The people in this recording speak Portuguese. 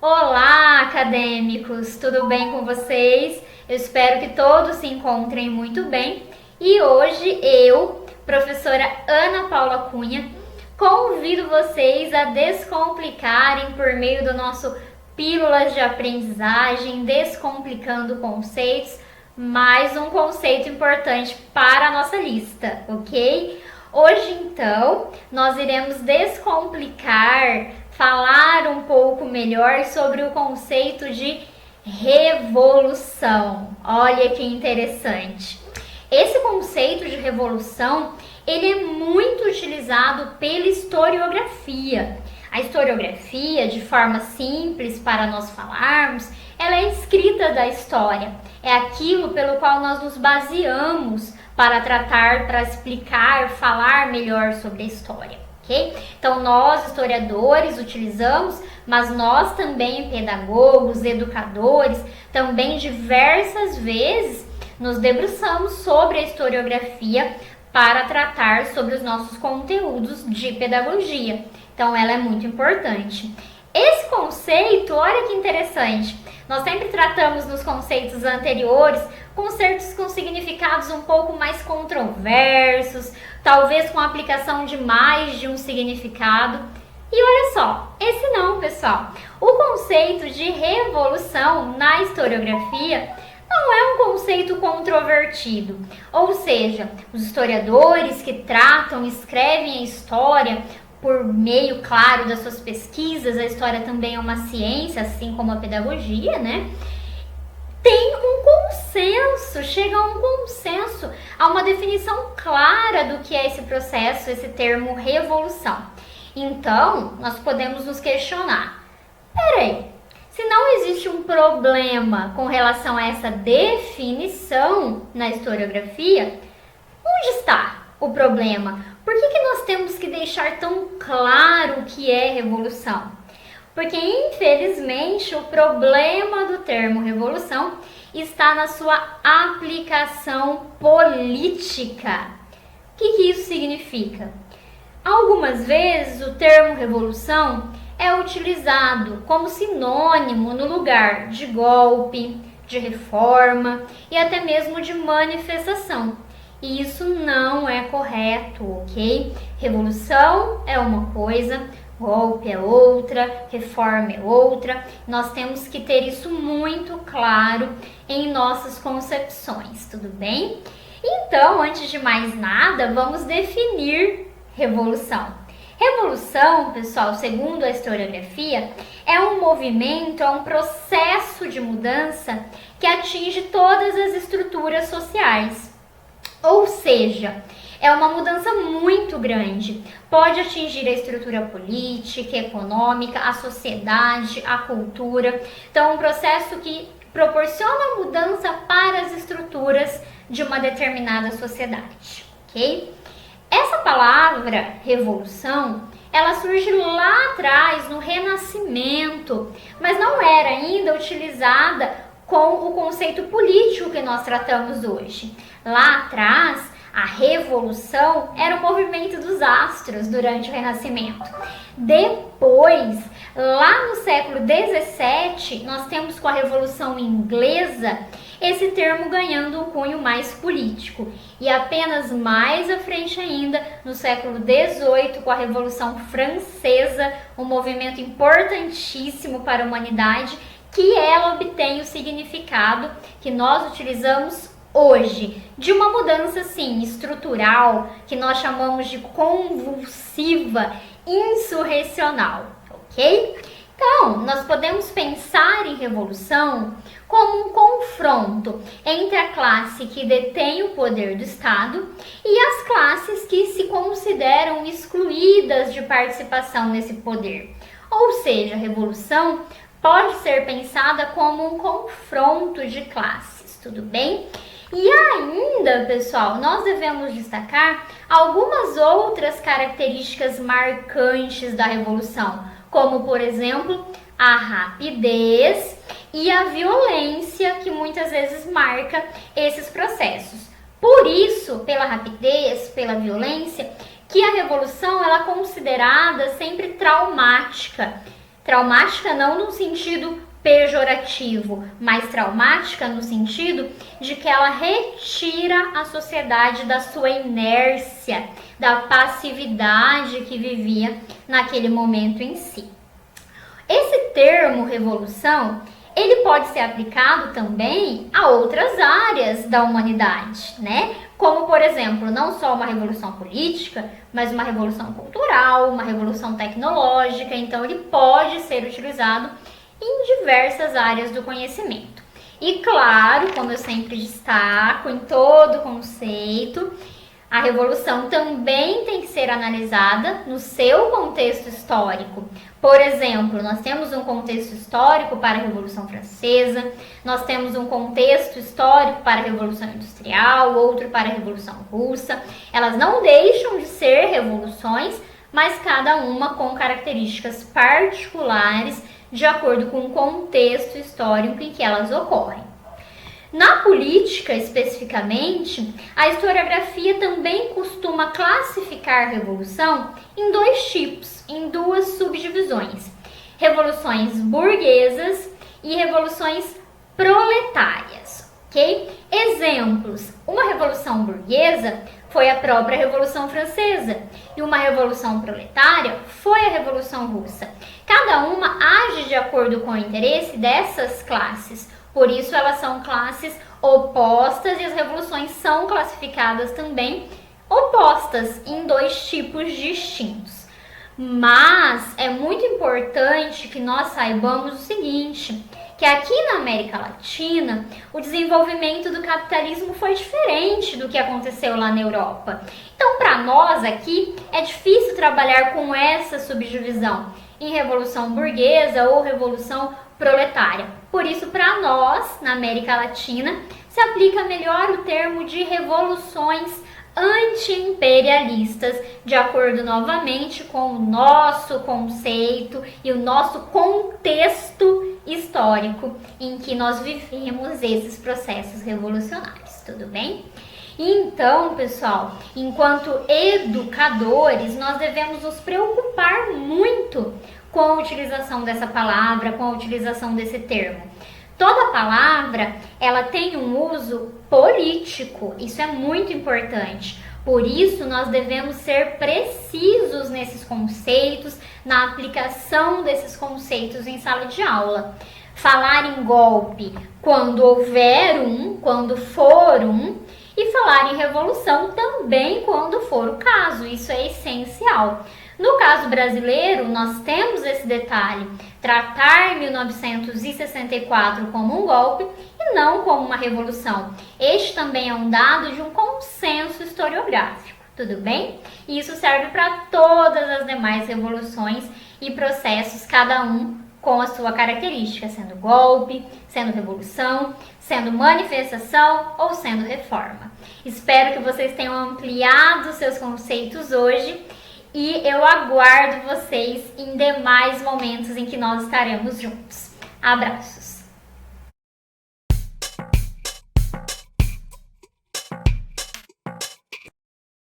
Olá, acadêmicos! Tudo bem com vocês? Eu espero que todos se encontrem muito bem. E hoje eu, professora Ana Paula Cunha, convido vocês a descomplicarem por meio do nosso Pílulas de Aprendizagem, Descomplicando Conceitos, mais um conceito importante para a nossa lista, ok? Hoje, então, nós iremos descomplicar, falar um pouco melhor sobre o conceito de revolução. Olha que interessante. Esse conceito de revolução, ele é muito utilizado pela historiografia. A historiografia, de forma simples para nós falarmos, ela é escrita da história. É aquilo pelo qual nós nos baseamos para tratar, para explicar, falar melhor sobre a história, ok? Então, nós, historiadores, utilizamos, mas nós também, pedagogos, educadores, também diversas vezes nos debruçamos sobre a historiografia para tratar sobre os nossos conteúdos de pedagogia. Então, ela é muito importante. Esse conceito, olha que interessante, nós sempre tratamos nos conceitos anteriores conceitos com significados um pouco mais controversos, talvez com a aplicação de mais de um significado. E olha só, esse não, pessoal. O conceito de revolução na historiografia não é um conceito controvertido, ou seja, os historiadores que tratam, escrevem a história por meio, claro, das suas pesquisas, a história também é uma ciência, assim como a pedagogia, né? Tem um consenso, chega a um consenso, a uma definição clara do que é esse processo, esse termo revolução. Então, nós podemos nos questionar, peraí, se não existe um problema com relação a essa definição na historiografia, onde está o problema? Por que nós temos que deixar tão claro o que é revolução? Porque, infelizmente, o problema do termo revolução está na sua aplicação política. O que isso significa? Algumas vezes o termo revolução é utilizado como sinônimo no lugar de golpe, de reforma e até mesmo de manifestação. E isso não é correto, ok? Revolução é uma coisa, golpe é outra, reforma é outra. Nós temos que ter isso muito claro em nossas concepções, tudo bem? Então, antes de mais nada, vamos definir revolução. Revolução, pessoal, segundo a historiografia, é um movimento, é um processo de mudança que atinge todas as estruturas sociais. Ou seja, é uma mudança muito grande. Pode atingir a estrutura política, econômica, a sociedade, a cultura. Então, é um processo que proporciona mudança para as estruturas de uma determinada sociedade, ok? Essa palavra revolução, ela surge lá atrás, no Renascimento, mas não era ainda utilizada com o conceito político que nós tratamos hoje. Lá atrás, a revolução era o movimento dos astros durante o Renascimento. Depois, lá no século XVII, nós temos com a Revolução Inglesa esse termo ganhando um cunho mais político. E apenas mais à frente ainda, no século XVIII, com a Revolução Francesa, um movimento importantíssimo para a humanidade, que ela obtém o significado que nós utilizamos hoje, de uma mudança, sim, estrutural, que nós chamamos de convulsiva, insurrecional, ok? Então, nós podemos pensar em revolução como um confronto entre a classe que detém o poder do Estado e as classes que se consideram excluídas de participação nesse poder. Ou seja, a revolução pode ser pensada como um confronto de classes, tudo bem? E ainda, pessoal, nós devemos destacar algumas outras características marcantes da revolução, como, por exemplo, a rapidez e a violência que muitas vezes marca esses processos. Por isso, pela rapidez, pela violência, que a revolução ela é considerada sempre traumática. Traumática não no sentido pejorativo, mas traumática no sentido de que ela retira a sociedade da sua inércia, da passividade que vivia naquele momento em si. Esse termo revolução, ele pode ser aplicado também a outras áreas da humanidade, né? Como, por exemplo, não só uma revolução política, mas uma revolução cultural, uma revolução tecnológica. Então, ele pode ser utilizado em diversas áreas do conhecimento. E claro, como eu sempre destaco em todo conceito, a revolução também tem que ser analisada no seu contexto histórico. Por exemplo, nós temos um contexto histórico para a Revolução Francesa, nós temos um contexto histórico para a Revolução Industrial, outro para a Revolução Russa. Elas não deixam de ser revoluções, mas cada uma com características particulares de acordo com o contexto histórico em que elas ocorrem. Na política, especificamente, a historiografia também costuma classificar a revolução em dois tipos, em duas subdivisões: revoluções burguesas e revoluções proletárias, ok? Exemplos: uma revolução burguesa foi a própria Revolução Francesa e uma revolução proletária foi a Revolução Russa. Cada uma age de acordo com o interesse dessas classes, por isso elas são classes opostas e as revoluções são classificadas também opostas em dois tipos distintos. Mas é muito importante que nós saibamos o seguinte, que aqui na América Latina o desenvolvimento do capitalismo foi diferente do que aconteceu lá na Europa. Então, para nós aqui é difícil trabalhar com essa subdivisão em revolução burguesa ou revolução proletária. Por isso, para nós, na América Latina, se aplica melhor o termo de revoluções anti-imperialistas, de acordo novamente com o nosso conceito e o nosso contexto histórico em que nós vivemos esses processos revolucionários, tudo bem? Então, pessoal, enquanto educadores, nós devemos nos preocupar muito com a utilização dessa palavra, com a utilização desse termo. Toda palavra, ela tem um uso político, isso é muito importante. Por isso, nós devemos ser precisos nesses conceitos, na aplicação desses conceitos em sala de aula. Falar em golpe quando houver um, quando for um, e falar em revolução também quando for o caso, isso é essencial. No caso brasileiro, nós temos esse detalhe, tratar 1964 como um golpe e não como uma revolução. Este também é um dado de um consenso historiográfico, tudo bem? E isso serve para todas as demais revoluções e processos, cada um com a sua característica, sendo golpe, sendo revolução, sendo manifestação ou sendo reforma. Espero que vocês tenham ampliado seus conceitos hoje e eu aguardo vocês em demais momentos em que nós estaremos juntos. Abraços!